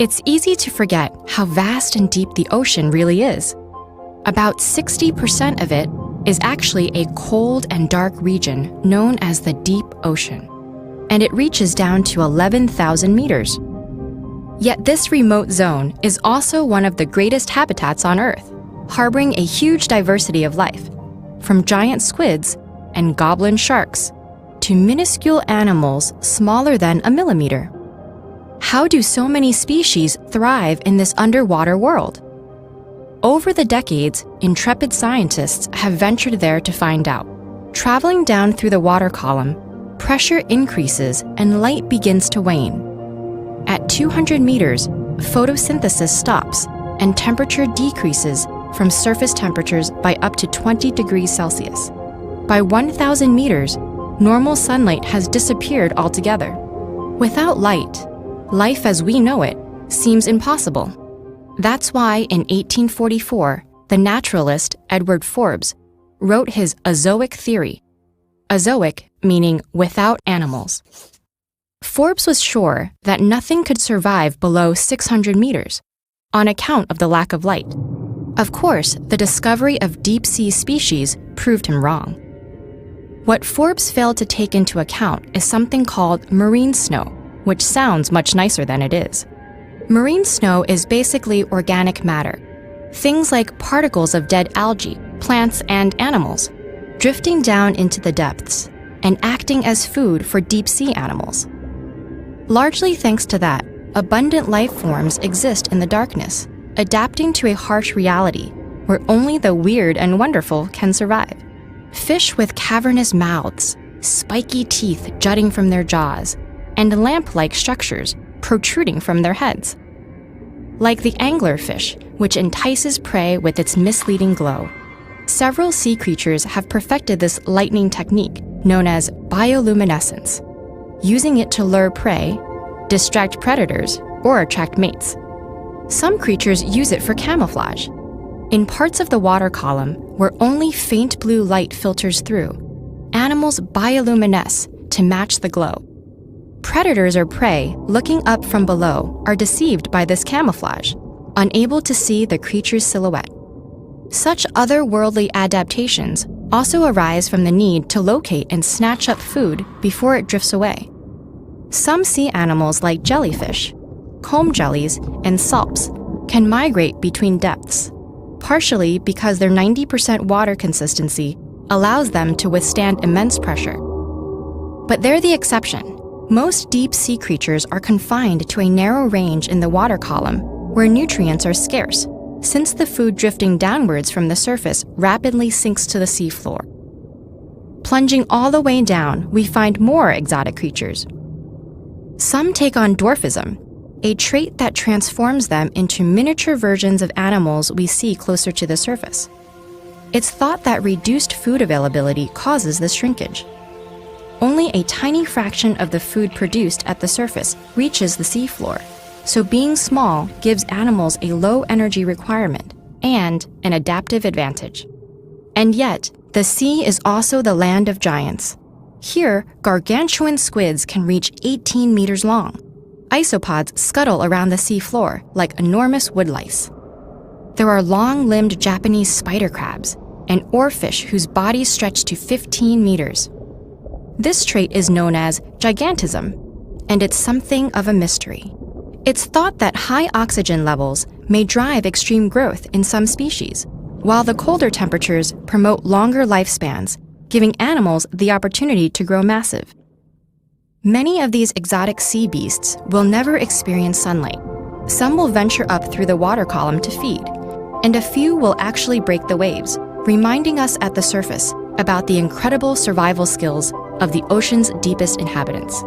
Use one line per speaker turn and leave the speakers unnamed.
It's easy to forget how vast and deep the ocean really is. About 60% of it is actually a cold and dark region known as the deep ocean, and it reaches down to 11,000 meters. Yet this remote zone is also one of the greatest habitats on Earth, harboring a huge diversity of life, from giant squids and goblin sharks to minuscule animals smaller than a millimeter. How do so many species thrive in this underwater world? Over the decades, intrepid scientists have ventured there to find out. Traveling down through the water column, pressure increases and light begins to wane. At 200 meters, photosynthesis stops and temperature decreases from surface temperatures by up to 20 degrees Celsius. By 1,000 meters, normal sunlight has disappeared altogether. Without light, life as we know it seems impossible. That's why in 1844, the naturalist Edward Forbes wrote his azoic theory. Azoic meaning without animals. Forbes was sure that nothing could survive below 600 meters on account of the lack of light. Of course, the discovery of deep-sea species proved him wrong. What Forbes failed to take into account is something called marine snow, which sounds much nicer than it is. Marine snow is basically organic matter, things like particles of dead algae, plants, and animals, drifting down into the depths and acting as food for deep-sea animals. Largely thanks to that, abundant life forms exist in the darkness, adapting to a harsh reality where only the weird and wonderful can survive. Fish with cavernous mouths, spiky teeth jutting from their jaws, and lamp-like structures protruding from their heads. Like the anglerfish, which entices prey with its misleading glow. Several sea creatures have perfected this lightning technique known as bioluminescence, using it to lure prey, distract predators, or attract mates. Some creatures use it for camouflage. In parts of the water column where only faint blue light filters through, animals bioluminesce to match the glow. Predators or prey looking up from below are deceived by this camouflage, unable to see the creature's silhouette. Such otherworldly adaptations also arise from the need to locate and snatch up food before it drifts away. Some sea animals like jellyfish, comb jellies, and salps can migrate between depths, partially because their 90% water consistency allows them to withstand immense pressure. But they're the exception. Most deep-sea creatures are confined to a narrow range in the water column where nutrients are scarce, since the food drifting downwards from the surface rapidly sinks to the seafloor. Plunging all the way down, we find more exotic creatures. Some take on dwarfism, a trait that transforms them into miniature versions of animals we see closer to the surface. It's thought that reduced food availability causes this shrinkage. Only a tiny fraction of the food produced at the surface reaches the seafloor, so being small gives animals a low energy requirement and an adaptive advantage. And yet, the sea is also the land of giants. Here, gargantuan squids can reach 18 meters long. Isopods scuttle around the seafloor like enormous woodlice. There are long-limbed Japanese spider crabs and oarfish whose bodies stretch to 15 meters. This trait is known as gigantism, and it's something of a mystery. It's thought that high oxygen levels may drive extreme growth in some species, while the colder temperatures promote longer lifespans, giving animals the opportunity to grow massive. Many of these exotic sea beasts will never experience sunlight. Some will venture up through the water column to feed, and a few will actually break the waves, reminding us at the surface about the incredible survival skills of the ocean's deepest inhabitants.